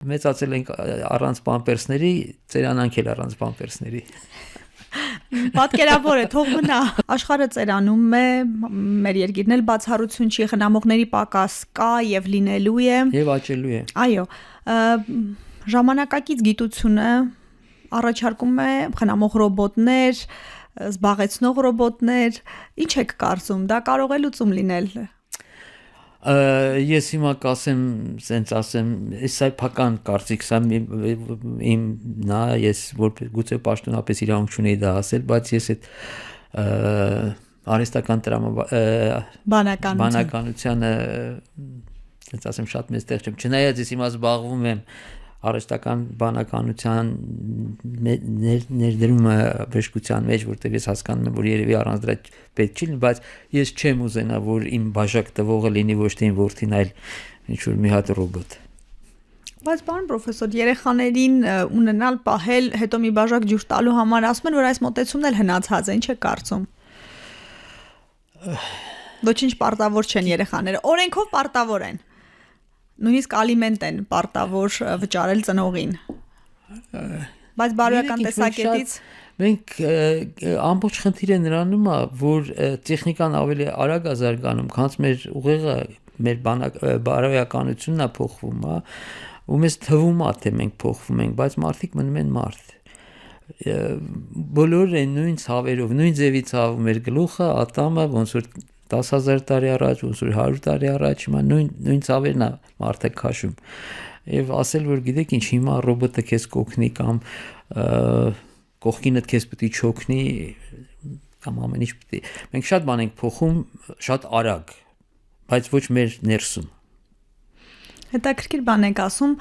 մեծացել ենք առանց պամպերսների, ծերանանք էլ առանց պամպերսների։ Պատկերավոր է, թող մնա։ Աշխարհը ծերանում է, մեր երկիրն էլ բացառություն չի, խնամողների պակաս կա եւ լինելու է։ Եվ աճելու է։ Այո, ժամանակակից գիտությունը առաջարկում է խնամող ռոբոտներ, զբաղեցնող ռոբոտներ, ինչ եք կարծում, դա կարող է լուծում լինել։ Ես հիմա կասեմ, սենց ասեմ, սայփական կարծիք, սա իմ նա ես որպես գուցե պաշտոնապես իրավունք չունեի դա ասել, բայց ես այդ արհեստական բանականությանը սենց ասեմ շատ մեծ տեղ չեմ, չնայած ես հիմա զբաղվում եմ արհեստական բանականության ներդրումը բժշկության մեջ, որտեղ ես հասկանում եմ, որ երևի առանց դրա պետք չի լինի, բայց ես չեմ ուզենա, որ իմ բաժակ տվողը լինի ոչ թե իմ որդին, այլ ինչ-որ մի հատ ռոբոտ։ Բայց պարոն պրոֆեսոր, երեխաներին ունենալ, պահել, հետո մի բաժակ ջուր տալու համար ասում են, որ այս մոտեցումն էլ հնացած է, ինչ է կարծում։ Ոչինչ պարտավոր չեն երեխաները, օրենքով պարտավոր են։ Նույնիսկ ալիմենտ են պարտավոր վճարել ծնողին։ Բայց բարոյական տեսակետից մենք ամբողջ խնդիրը նրանում է, որ տեխնիկան ավելի արագ է զարգանում, քան մեր ուղեղը, մեր բարոյականությունն է փոխվում, ու մեզ թվում է, թե մենք փոխվում ենք, բայց մարդիկ մնում են մարդ։ Բոլորը նույն ցավերով, նույն ձևի ցավում մեր գլուխը, ատամը, ոնց որ 10,000 տարի առաջ, ոնց որ 100 տարի առաջ, հիմա նույն ցավերն է մարդը քաշում։ Եվ ասել, որ գիտեք ինչ, հիմա ռոբոտը քեզ կօգնի կամ կողքինդ քեզ պետք է չօգնի կամ ամեն ինչ պետք է։ Մենք շատ բան ենք փոխում շատ արագ, բայց ոչ մեր ներսում։ Հետաքրքիր բան եք ասում,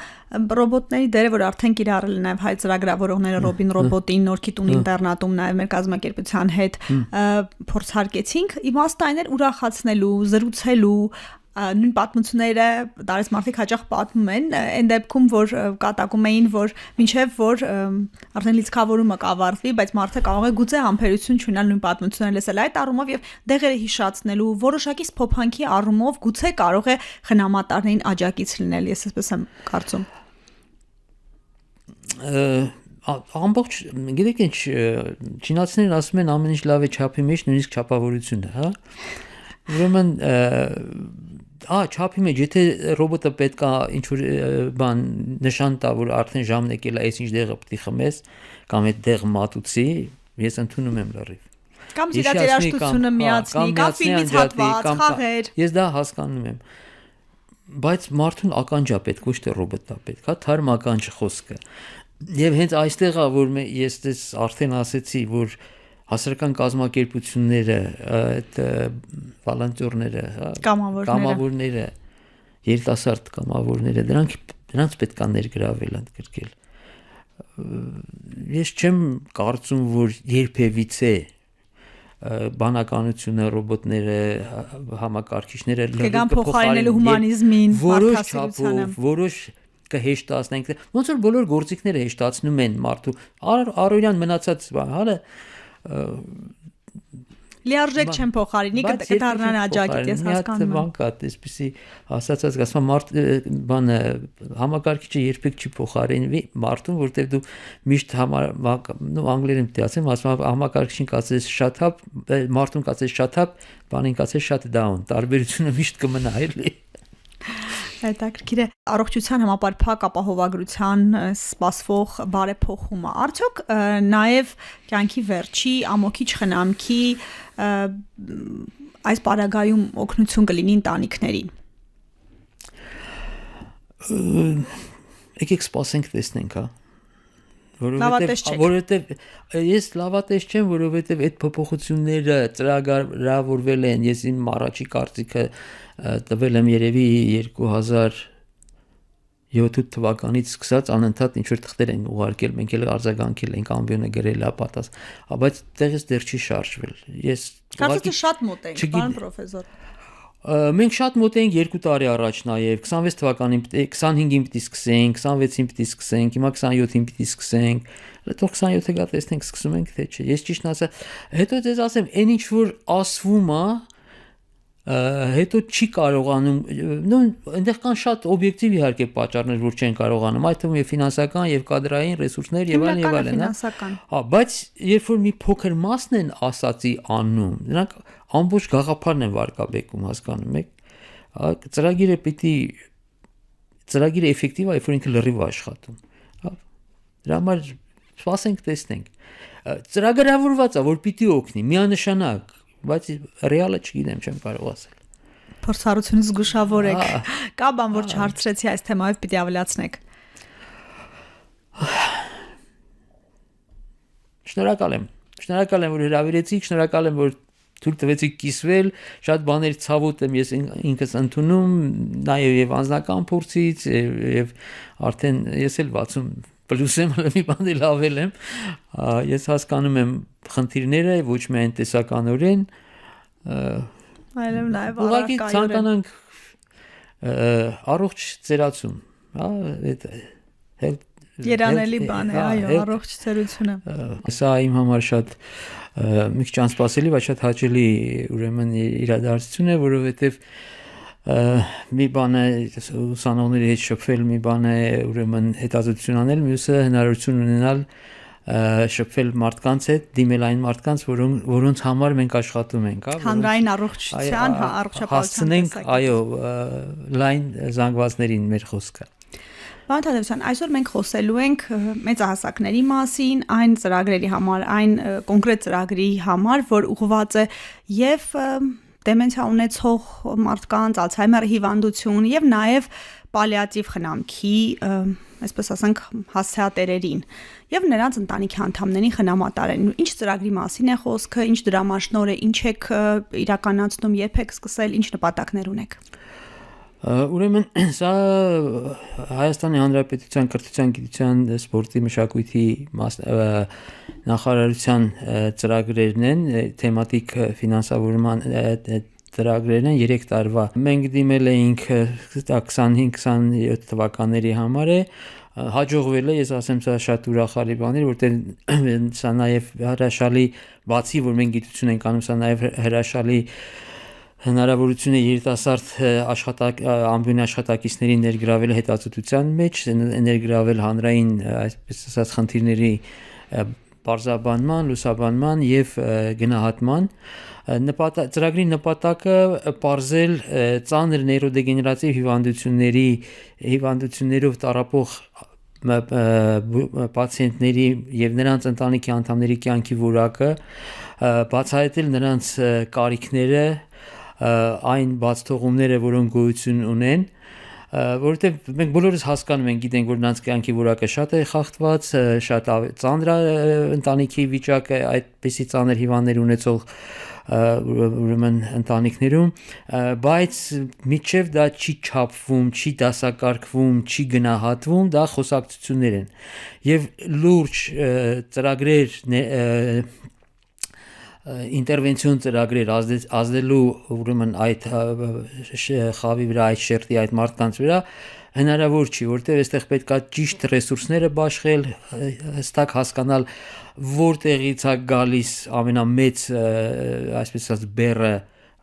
ռոբոտների դերը, որ արդեն կիրառել են նաև հայ ծրագրավորողները Ռոբին ռոբոտին, Նորքի տուն ինտերնատում նաև մեր կազմակերպության հետ փորձարկեցինք, իմաստը այն էր ուրախացնելու, զրուցելու, նույն պատմությունները դարես մարդիկ հաճախ պատմում են, այն դեպքում, որ կատակում էին, որ մինչև որ արդեն լիցքավորումը կավարտվի, բայց մարդը կարող է գուցե համբերություն չունենալ նույն պատմությունները լսել, այդ առումով եւ դեղերը հիշացնելու, որոշակի փոփանքի առումով գուցե կարող է խնամատարներին աջակից լինել, ես այսպես եմ կարծում։ Ամբողջ, գիտեք ինչ, չինացիներն ասում են ամեն ինչ լավ է չափի մեջ, նույնիսկ չափավորությունը, հա։ Ուրեմն չափի մեջ, եթե ռոբոտը պետք է ինչ-որ բան նշան տա, որ արդեն ժամն եկել է, այս ինչ դեղը պետք է խմես, կամ այդ դեղ մատուցի, ես ընդունում եմ լրիվ։ Կամ երաժշտությունը միացնի, կամ ֆիլմից հատված, խաղեր։ Ես դա հասկանում եմ։ Բայց մարդուն ականջ է պետք, ոչ թե ռոբոտ է պետք, հա, թարմ ականջ խոսքը։ Եվ հենց այստեղ է, որ ես արդեն ասեցի, որ հասարակական կազմակերպությունները, այդ վոլոնտյորները, կամավորները, երիտասարդ կամավորները, դրանց պետք է ներգրավել, ընդգրկել։ Ես չեմ կարծում, որ երբևիցե բանականությունը, ռոբոտները, համակարգիչները կգան փոխարինելու հումանիզմին, մարդասիրությանը, որոշ կհեշտացնենք, ոնց որ բոլոր գործիքները հեշտացնում են մարդու առօրյան մնացած բանը, լիարժեք չեն փոխարինի, կդառնան աջակից, ես հասկանում եմ։ Բան կա, այսպեսի ասացած, ասում բանը համակարգիչը երբեք չի փոխարինվի մարդուն, որտեղ դու միշտ անգլերեն պետք է ասեմ, ասում համակարգիչին կասես shut up, մարդուն կասես shut up, բանին կասես shut down, տարբերությունը միշտ կմնա, էլի։ Հետաքրքիր է առողջության համապարփակ ապահովագրության սպասվող բարեփոխումը։ Արդյոք նաև կյանքի վերջի ամոքիչ խնամքի այս պարագայում օգնություն կլինի ընտանիքներին։ Եկեք սպասենք տեսնենք, հա։ Որովհետև ես լավատես չեմ, որովհետև այդ փոփոխությունները ծրագրավորվել են, ես իմ առաջի կարծիքը տվել եմ երևի 2007 թվականից սկսած անընդհատ ինչ-որ թղթեր են ուղարկել, մենք էլ արձագանքել ենք, ամբիոնը գրել է բայց տեղից դեռ չի շարժվել։ Ես կարծում եմ շատ մոտ ենք, պարոն պրոֆեսոր։ Մենք շատ մոտ ենք 2 տարի առաջ նաև 26 թվականին 25-ին պիտի սկսենք, 26-ին պիտի սկսենք, հիմա 27-ին պիտի սկսենք, հետո 27-ը գա տեսնենք սկսում ենք թե չէ։ Ես ճիշտն ասած, հետո ձեզ ասեմ, այն ինչ որ ասվում է, հետո չի կարողանում այնտեղ կան շատ օբյեկտիվ իհարկե պատճառներ որ չեն կարողանում այդ թվում եւ ֆինանսական եւ կադրային ռեսուրսներ եւ այլն հա բայց երբ որ մի փոքր մասն են ասացի անում նրանք ամբողջ գաղափարն են վարկաբեկում հասկանում եք ծրագիրը էֆեկտիվ է երբ որ ինքը լրիվ աշխատում հա դրա համար սպասենք տեսնենք ծրագրավորված է որ պիտի օգնի միանշանակ բայց ռեալը չգիտեմ չեմ կարող ասել փորձառությունից զգուշավոր եք կա բան որ չհարցրեցի այս թեմայով պիտի ավելացնեք շնորհակալ եմ որ հրավիրեցիք շնորհակալ եմ որ թույլ տվեցիք կիսվել շատ բաներ ցավոտ եմ ես ինքս ընդունում նաև եւ անձնական փորձից եւ արդեն ես էլ 60 պլյուս եմ մի բան էլ ավել եմ ես հասկանում եմ խնդիրները ոչ միայն տեսականորեն այլև նաև ուղղակի ցանկանանք առողջ ծերացում հա այդ երանելի բան է այո առողջ ծերությունը սա իմ համար շատ մի քիչ անսպասելի բայց շատ հաճելի ուրեմն իրադարձություն է որովհետև մի բան է ուսանողների հետ շփվել մի բան է ուրեմն հետազոտություն անել մյուսը հնարավորություն ունենալ շփվել մարդկանց հետ դիմել այն մարդկանց որոնց համար մենք աշխատում ենք հա հանրային առողջության առողջապահության հասցնենք այո լայն զանգվածներին մեր խոսքը Պարոն Թադևոսյան, այսօր մենք խոսելու ենք մեծահասակների մասին, այն ծրագրերի համար, այն կոնկրետ ծրագրի համար, որ ուղղված է եւ դեմենցիա ունեցող մարդկանց, Ալցհեյմերի հիվանդություն եւ նաեւ պալիատիվ խնամքի, այսպես ասենք, հասցեատերերին եւ նրանց ընտանիքի անդամներին խնամատարեն։ Ինչ ծրագրի մասին է խոսքը, ինչ դրամաշնոր է, ինչ եք իրականացնում, երբ եք սկսել, ինչ նպատակներ ունեք։ Ուրեմն սա Հայաստանի Հանրապետության կրթության, գիտության, սպորտի, մշակույթի նախարարության ծրագրերն են, թեմատիկ ֆինանսավորման ծրագրերն են 3 տարվա։ Մենք դիմել էինք 25-27 թվականների համար է հաջողվել է, ես ասեմ սա շատ ուրախալի բան էր, որտեղ սա նաև հրաշալի բացի որ մենք գիտություն ենք անում, սա նաև հրաշալի հնարավորություն է երիտասարդ ամբյոնի աշխատակիցների ներգրավել հետազոտության մեջ, ներգրավել հանրային, այսպես ասած, խնդիրների բարձաբանման, լուսաբանման եւ գնահատման ծրագրի նպատակը պարզել ծանր նեյրոդեգեներատիվ հիվանդություններով տառապող պացիենտների եւ նրանց ընտանիքի անդամների կյանքի որակը բացահայտել նրանց կարիքները այն բացթողումները, որոնք գոյություն ունեն, որովհետև մենք բոլորս հասկանում ենք, գիտենք, որ նրանց կյանքի որակը շատ է խախտված, շատ ծանր ընտանիքի վիճակը, այդպիսի ծանր հիվանդներ ունեցող ուրեմն ընտանիքներում, բայց միջև դա չի չափվում, չի դասակարգվում, չի գնահատվում, դա խոսակցություններ են։ Եվ լուրջ ծրագրեր ինտերվենցիոն ծրագրեր ազդելու ուրեմն այդ խավի վրա, այդ շերտի, այդ մարդկանց վրա հնարավոր չի, որտեղ այստեղ պետք է ճիշտ ռեսուրսները բաշխել, հստակ հասկանալ որտեղից է գալիս ամենամեծ, այսպես ասած, բեռը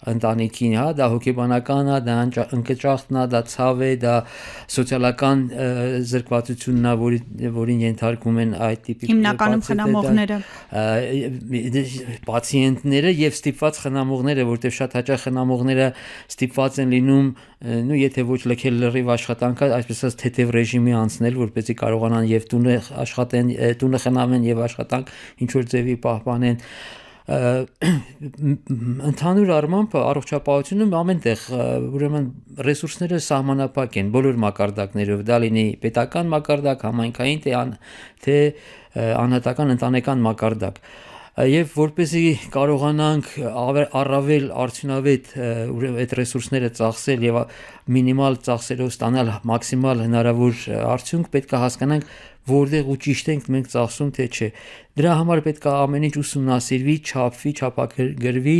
ընտանիքին, հա, դա հոգեբանական է, դա ընկճախտն է, դա ցավ է, դա սոցիալական զրկվածությունն է, որին ենթարկվում են այդ տիպի հիմնականում խնամողները, պացիենտները եւ ստիպված խնամողները, որտեղ շատ հաճախ խնամողները ստիպված են լինում, նու եթե ոչ լքել լրիվ աշխատանքը, այսպես ասած թեթև ռեժիմի անցնել, որպեսզի կարողանան եւ տունը աշխատեն, տունը խնամեն եւ աշխատանք ինչ որ ձևի պահպանեն ընդհանուր առմամբ առողջապահությունում ամենտեղ ուրեմն ռեսուրսները սահմանափակ են բոլոր մակարդակներով դա լինի պետական մակարդակ, համայնքային թե անհատական ընտանեկան մակարդակ եւ որպեսզի կարողանանք առավել արդյունավետ այդ ռեսուրսները ծախսել եւ մինիմալ ծախսերով ստանալ մաքսիմալ հնարավոր արդյունք պետք է հասկանանք որտեղ ու ճիշտ ենք մենք ծախսում թե չէ։ Դրա համար պետք է ամեն ինչ ուսումնասիրվի, չափվի, չափագրվի,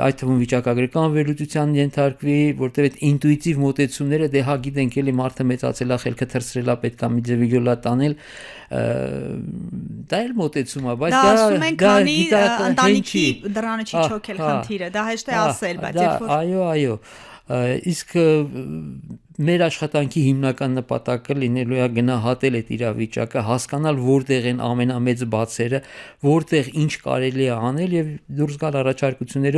այդ թվում վիճակագրական վերլուծության ենթարկվի, որտեղ այդ ինտուիտիվ մոտեցումները դե հա գիտենք էլի մարդը մեծացել է, խելքը թրծրել է, պետք է մի ձևի յոլա տանել, դա էլ մոտեցում է, բայց դա ասում են քանի ընտանիքի դրանը չի չոքել խնդիրը, դա հեշտ է ասել, բայց երբ որ այո, իսկ մեր աշխատանքի հիմնական նպատակը լինելու է գնահատել այդ իրավիճակը, հասկանալ որտեղ են ամենամեծ բացերը, որտեղ ինչ կարելի է անել եւ դուրս գալ առաջարկություններով